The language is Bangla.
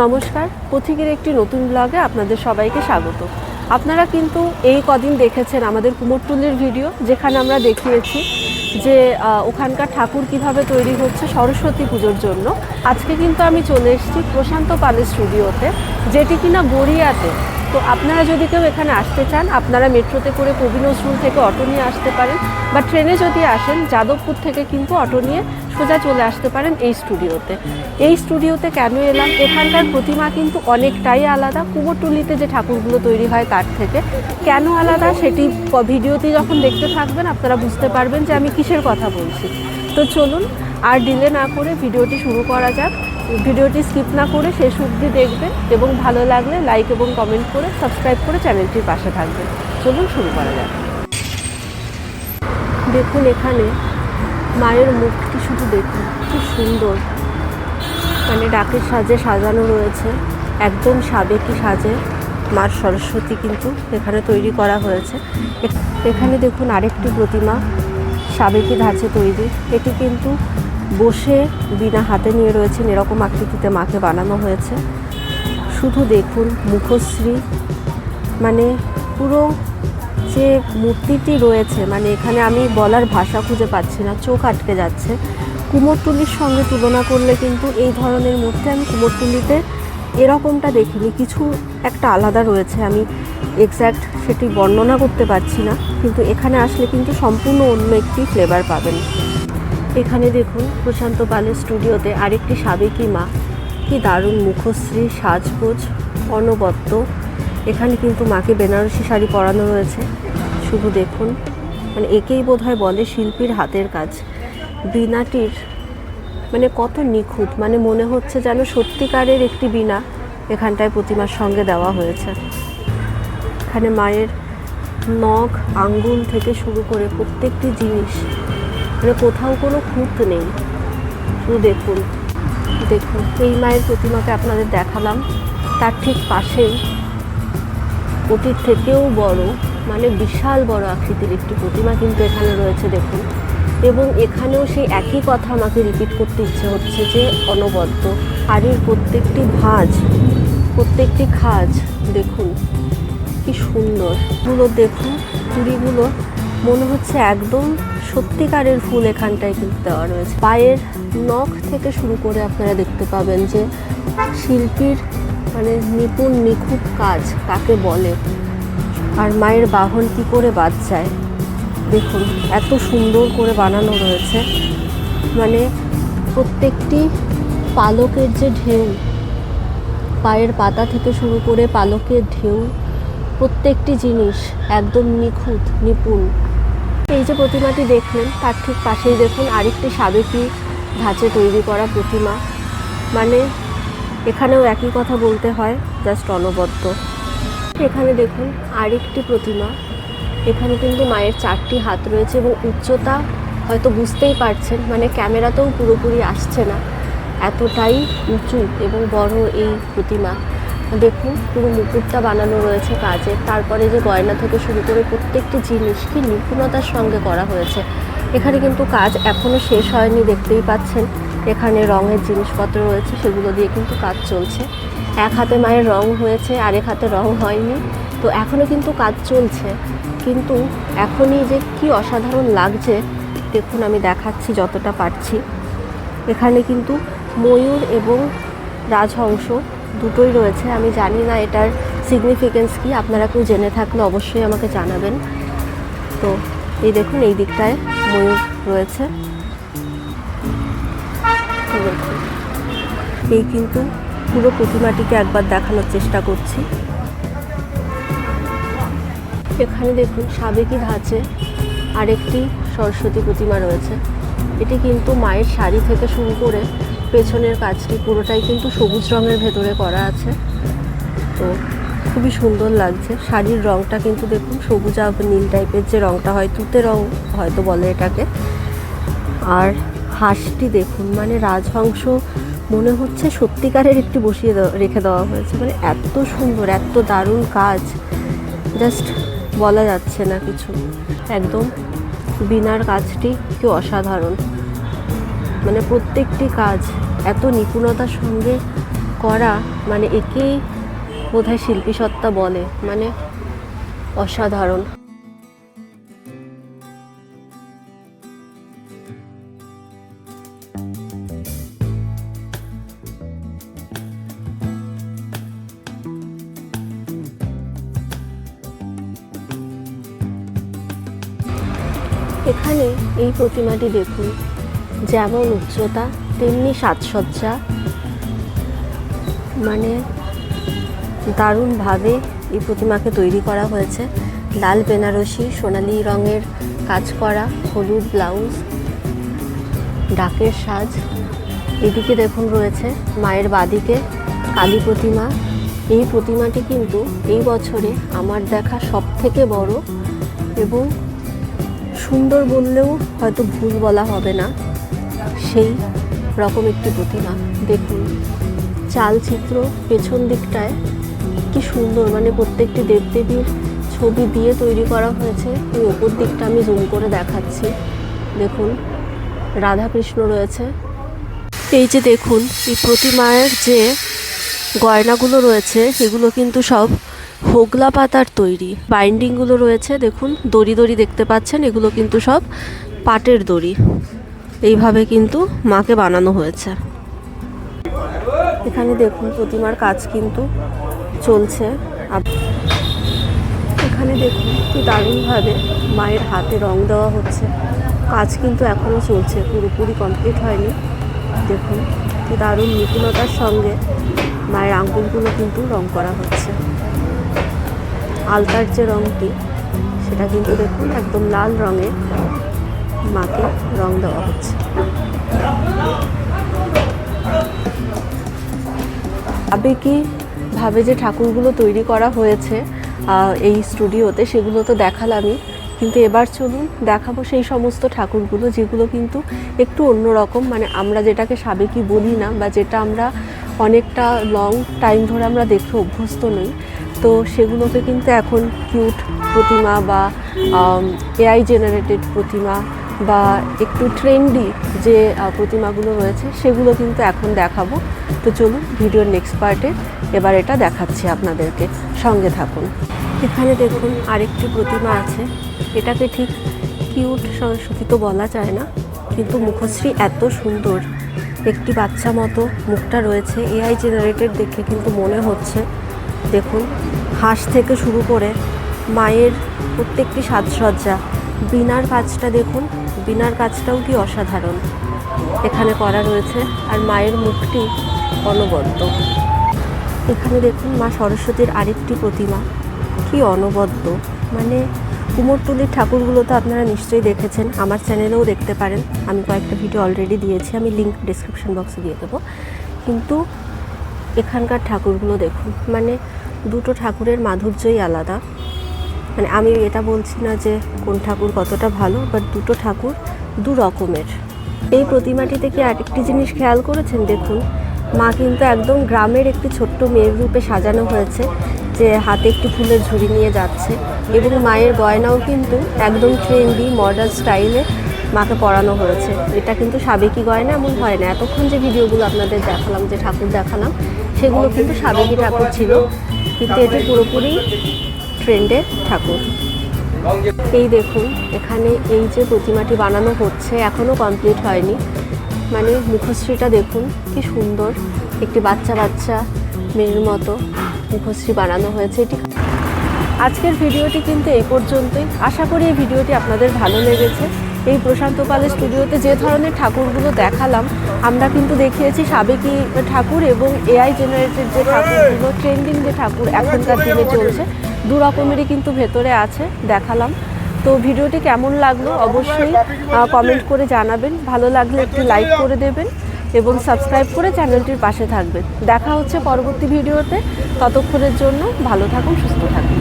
নমস্কার, পথিকের একটি নতুন ব্লগে আপনাদের সবাইকে স্বাগত। আপনারা কিন্তু এই কদিন দেখেছেন আমাদের কুমোরটুলির ভিডিও, যেখানে আমরা দেখিয়েছি যে ওখানকার ঠাকুর কিভাবে তৈরি হচ্ছে সরস্বতী পুজোর জন্য। আজকে কিন্তু আমি চলে এসেছি প্রশান্ত পালের স্টুডিওতে, যেটি কিনা গড়িয়াতে। তো আপনারা যদি কেউ এখানে আসতে চান, আপনারা মেট্রোতে করে কবি নজরুল থেকে অটো নিয়ে আসতে পারেন, বা ট্রেনে যদি আসেন যাদবপুর থেকে কিন্তু অটো নিয়ে সোজা চলে আসতে পারেন এই স্টুডিওতে। এই স্টুডিওতে কেন এলাম, এখানকার প্রতিমা কিন্তু অনেকটাই আলাদা কুমোরটুলিতে যে ঠাকুরগুলো তৈরি হয় তার থেকে। কেন আলাদা সেটি ভিডিওতে যখন দেখতে থাকবেন আপনারা বুঝতে পারবেন যে আমি কিসের কথা বলছি। তো চলুন আর ডিলে না করে ভিডিওটি শুরু করা যাক। ভিডিওটি স্কিপ না করে শেষ অবধি দেখবেন এবং ভালো লাগলে লাইক এবং কমেন্ট করে সাবস্ক্রাইব করে চ্যানেলটির পাশে থাকবেন। চলুন শুরু করা যাক। দেখুন এখানে মায়ের মুখটি শুধু দেখুন, কি সুন্দর, মানে ডাকের সাজে সাজানো রয়েছে, একদম সাবেকি সাজে মা সরস্বতী কিন্তু এখানে তৈরি করা হয়েছে। এখানে দেখুন আরেকটি প্রতিমা সাবেকি ধাঁচে তৈরি। এটি কিন্তু বসে বিনা হাতে নিয়ে রয়েছেন, এরকম আকৃতিতে মাকে বানানো হয়েছে। শুধু দেখুন মুখশ্রী, মানে পুরো যে মূর্তিটি রয়েছে, মানে এখানে আমি বলার ভাষা খুঁজে পাচ্ছি না, চোখ আটকে যাচ্ছে। কুমোরটুলির সঙ্গে তুলনা করলে কিন্তু এই ধরনের মূর্তি আমি কুমোরটুলিতে এরকমটা দেখিনি, কিছু একটা আলাদা রয়েছে। আমি এক্স্যাক্ট সেটি বর্ণনা করতে পারছি না, কিন্তু এখানে আসলে কিন্তু সম্পূর্ণ অন্য একটি ফ্লেভার পাবেন। এখানে দেখুন প্রশান্ত পালের স্টুডিওতে আরেকটি সাবেকি মা, কি দারুণ মুখশ্রী, সাজগোজ অনবদ্য। এখানে কিন্তু মাকে বেনারসি শাড়ি পরানো রয়েছে। শুধু দেখুন, মানে একেই বোধহয় বলে শিল্পীর হাতের কাজ। বীণাটির মানে কত নিখুঁত, মানে মনে হচ্ছে যেন সত্যিকারের একটি বীণা এখানটায় প্রতিমার সঙ্গে দেওয়া হয়েছে। এখানে মায়ের নখ, আঙ্গুল থেকে শুরু করে প্রত্যেকটি জিনিস, মানে কোথাও কোনো খুঁত নেই। শুধু দেখুন দেখুন এই মায়ের প্রতিমাকে আপনাদের দেখালাম, তার ঠিক পাশেই ওটির থেকেও বড়, মানে বিশাল বড় আকৃতির একটি প্রতিমা কিন্তু এখানে রয়েছে দেখুন। এবং এখানেও সেই একই কথা আমাকে রিপিট করতে ইচ্ছে হচ্ছে যে অনবদ্য। শাড়ির প্রত্যেকটি ভাঁজ, প্রত্যেকটি খাজ দেখুন কি সুন্দর। ফুলগুলো দেখুন, চুড়িগুলো মনে হচ্ছে একদম সত্যিকারের ফুল এখানটায় কিন্তু দেওয়া রয়েছে। পায়ের নখ থেকে শুরু করে আপনারা দেখতে পাবেন যে শিল্পীর মানে নিপুণ নিখুঁত কাজ কাকে বলে। আর মায়ের বাহন কী করে বাদ যায় দেখুন, এত সুন্দর করে বানানো রয়েছে। মানে প্রত্যেকটি পালকের যে ঢেউ, পায়ের পাতা থেকে শুরু করে পালকের ঢেউ, প্রত্যেকটি জিনিস একদম নিখুঁত নিপুণ। এই যে প্রতিমাটি দেখলেন তার ঠিক পাশেই দেখুন আরেকটি সাবেকি ধাঁচে তৈরি করা প্রতিমা। মানে এখানেও একই কথা বলতে হয়, জাস্ট অনবদ্য। এখানে দেখুন আরেকটি প্রতিমা। এখানে কিন্তু মায়ের 4টি হাত রয়েছে এবং উচ্চতা হয়তো বুঝতেই পারছেন, মানে ক্যামেরাতেও পুরোপুরি আসছে না, এতটাই উঁচু এবং বড় এই প্রতিমা। দেখুন পুরো মুকুটটা বানানো রয়েছে কাজের, তারপরে যে গয়না থেকে শুরু করে প্রত্যেকটি জিনিস কি নিপুণতার সঙ্গে করা হয়েছে। এখানে কিন্তু কাজ এখনও শেষ হয়নি, দেখতেই পাচ্ছেন। এখানে রঙের জিনিসপত্র রয়েছে, সেগুলো দিয়ে কিন্তু কাজ চলছে। এক হাতে মায়ের রং হয়েছে, আরেক হাতে রং হয়নি, তো এখনও কিন্তু কাজ চলছে। কিন্তু এখনই যে কি অসাধারণ লাগছে দেখুন, আমি দেখাচ্ছি যতটা পারছি। এখানে কিন্তু ময়ূর এবং রাজহংস দুটোই রয়েছে। আমি জানি না এটার সিগনিফিকেন্স কি, আপনারা কেউ জেনে থাকলে অবশ্যই আমাকে জানাবেন। তো এই দেখুন এই দিকটায় ময়ূর রয়েছে। দেখুন এই কিন্তু পুরো প্রতিমাটিকে একবার দেখানোর চেষ্টা করছি। এখানে দেখুন সাবেকি ধাঁচে আরেকটি সরস্বতী প্রতিমা রয়েছে। এটি কিন্তু মায়ের শাড়ি থেকে শুরু করে পেছনের কাজটি পুরোটাই কিন্তু সবুজ রঙের ভেতরে করা আছে। তো খুবই সুন্দর লাগছে। শাড়ির রঙটা কিন্তু দেখুন সবুজা নীল টাইপের যে রঙটা হয়, তুতে রঙ হয়তো বলে এটাকে। আর হাঁসটি দেখুন, মানে রাজহংস মনে হচ্ছে সত্যিকারের একটি বসিয়ে রেখে দেওয়া হয়েছে। মানে এত সুন্দর, এত দারুণ কাজ, জাস্ট বলা যাচ্ছে না কিছু। একদম বীণার কাজটি কি অসাধারণ, মানে প্রত্যেকটি কাজ এত নিপুণতার সঙ্গে করা, মানে একেই বোধহয় শিল্পী সত্তা বলে, মানে অসাধারণ। এখানে এই প্রতিমাটি দেখুন, যেমন উচ্চতা তেমনি সাজসজ্জা, মানে দারুণভাবে এই প্রতিমাকে তৈরি করা হয়েছে। লাল বেনারসি সোনালি রঙের কাজ করা, হলুদ ব্লাউজ, ডাকের সাজ। এদিকে দেখুন রয়েছে মায়ের বাদিকে কালী প্রতিমা। এই প্রতিমাটি কিন্তু এই বছরে আমার দেখা সবথেকে বড় এবং সুন্দর বললেও হয়তো ভুল বলা হবে না, সেই রকম একটি প্রতিমা। দেখুন চালচিত্র পেছন দিকটায় কি সুন্দর, মানে প্রত্যেকটি দেবদেবীর ছবি দিয়ে তৈরি করা হয়েছে। এই ওপর দিকটা আমি জুম করে দেখাচ্ছি। দেখুন রাধাকৃষ্ণ রয়েছে। এই যে দেখুন এই প্রতিমার যে গয়নাগুলো রয়েছে এগুলো কিন্তু সব হোগলা পাতার তৈরি। বাইন্ডিংগুলো রয়েছে দেখুন, দড়ি দড়ি দেখতে পাচ্ছেন, এগুলো কিন্তু সব পাটের দড়ি। এইভাবে কিন্তু মাকে বানানো হয়েছে। এখানে দেখুন প্রতিমার কাজ কিন্তু চলছে। এখানে দেখুন কি দারুণভাবে মায়ের হাতে রং দেওয়া হচ্ছে। কাজ কিন্তু এখনও চলছে, পুরোপুরি কমপ্লিট হয়নি। দেখুন কি দারুণ নিপুণতার সঙ্গে মায়ের আঙ্গুলগুলো কিন্তু রং করা হচ্ছে। আলতার যে রঙটি সেটা কিন্তু দেখুন একদম লাল রঙে মাকে রং দেওয়া হচ্ছে। আবেগীভাবে যে ঠাকুরগুলো তৈরি করা হয়েছে এই স্টুডিওতে সেগুলো তো দেখালামই, কিন্তু এবার চলুন দেখাবো সেই সমস্ত ঠাকুরগুলো যেগুলো কিন্তু একটু অন্যরকম, মানে আমরা যেটাকে সাবেকি বলি না, বা যেটা আমরা অনেকটা লং টাইম ধরে আমরা দেখে অভ্যস্ত নই। তো সেগুলোকে কিন্তু এখন কিউট প্রতিমা বা এআই জেনারেটেড প্রতিমা বা একটু ট্রেন্ডি যে প্রতিমাগুলো রয়েছে সেগুলো কিন্তু এখন দেখাবো। তো চলুন ভিডিওর নেক্সট পার্টে এবার এটা দেখাচ্ছি আপনাদেরকে, সঙ্গে থাকুন। এখানে দেখুন আরেকটি প্রতিমা আছে। এটাকে ঠিক কিউট সরস্বতী তো বলা যায় না, কিন্তু মুখশ্রী এত সুন্দর, একটি বাচ্চা মতো মুখটা রয়েছে। এআই জেনারেটেড দেখে কিন্তু মনে হচ্ছে। দেখুন হাঁস থেকে শুরু করে মায়ের প্রত্যেকটি সাজসজ্জা, বিনার কাজটা দেখুন, বিনার কাজটাও কি অসাধারণ এখানে করা রয়েছে। আর মায়ের মুখটি অনবদ্য। এখানে দেখুন মা সরস্বতীর আরেকটি প্রতিমা, কি অনবদ্য, মানে কুমোরটুলির ঠাকুরগুলো তো আপনারা নিশ্চয়ই দেখেছেন, আমার চ্যানেলেও দেখতে পারেন, আমি কয়েকটা ভিডিও অলরেডি দিয়েছি, আমি লিঙ্ক ডিসক্রিপশন বক্সে দিয়ে দেবো। কিন্তু এখানকার ঠাকুরগুলো দেখুন, মানে দুটো ঠাকুরের মাধুর্যই আলাদা। মানে আমি এটা বলছি না যে কোন ঠাকুর কতটা ভালো, বাট দুটো ঠাকুর দু রকমের। এই প্রতিমাটিতে কি আরেকটি জিনিস খেয়াল করেছেন? দেখুন মা কিন্তু একদম গ্রামের একটি ছোট্ট মেয়ের রূপে সাজানো হয়েছে, যে হাতে একটি ফুলের ঝুড়ি নিয়ে যাচ্ছে, এবং মায়ের গয়নাও কিন্তু একদম ট্রেন্ডি মডার্ন স্টাইলে মাকে পরানো হয়েছে। এটা কিন্তু সাবেকি গয়না এমন হয় না। এতক্ষণ যে ভিডিওগুলো আপনাদের দেখালাম, যে ঠাকুর দেখালাম, সেগুলো কিন্তু সাবেকি ঠাকুর ছিল, কিন্তু এটি পুরোপুরি ট্রেন্ডের ঠাকুর। এই দেখুন এখানে এই যে প্রতিমাটি বানানো হচ্ছে, এখনও কমপ্লিট হয়নি। মানে মুখশ্রীটা দেখুন কি সুন্দর, একটি বাচ্চা বাচ্চা মেয়ের মতো মুখশ্রী বানানো হয়েছে। এটি আজকের ভিডিওটি কিন্তু এই পর্যন্তই। আশা করি এই ভিডিওটি আপনাদের ভালো লেগেছে। এই প্রশান্ত পালের স্টুডিওতে যে ধরনের ঠাকুরগুলো দেখালাম, আমরা কিন্তু দেখিয়েছি সাবেকি ঠাকুর এবং এআই জেনারেটেড যে ঠাকুরগুলো, ট্রেন্ডিং যে ঠাকুর এখনকার দিনে চলছে, দু রকমেরই কিন্তু ভেতরে আছে, দেখালাম। তো ভিডিওটি কেমন লাগলো অবশ্যই কমেন্ট করে জানাবেন। ভালো লাগলে একটি লাইক করে দেবেন এবং সাবস্ক্রাইব করে চ্যানেলটির পাশে থাকবেন। দেখা হচ্ছে পরবর্তী ভিডিওতে। ততক্ষণের জন্য ভালো থাকুন, সুস্থ থাকুন।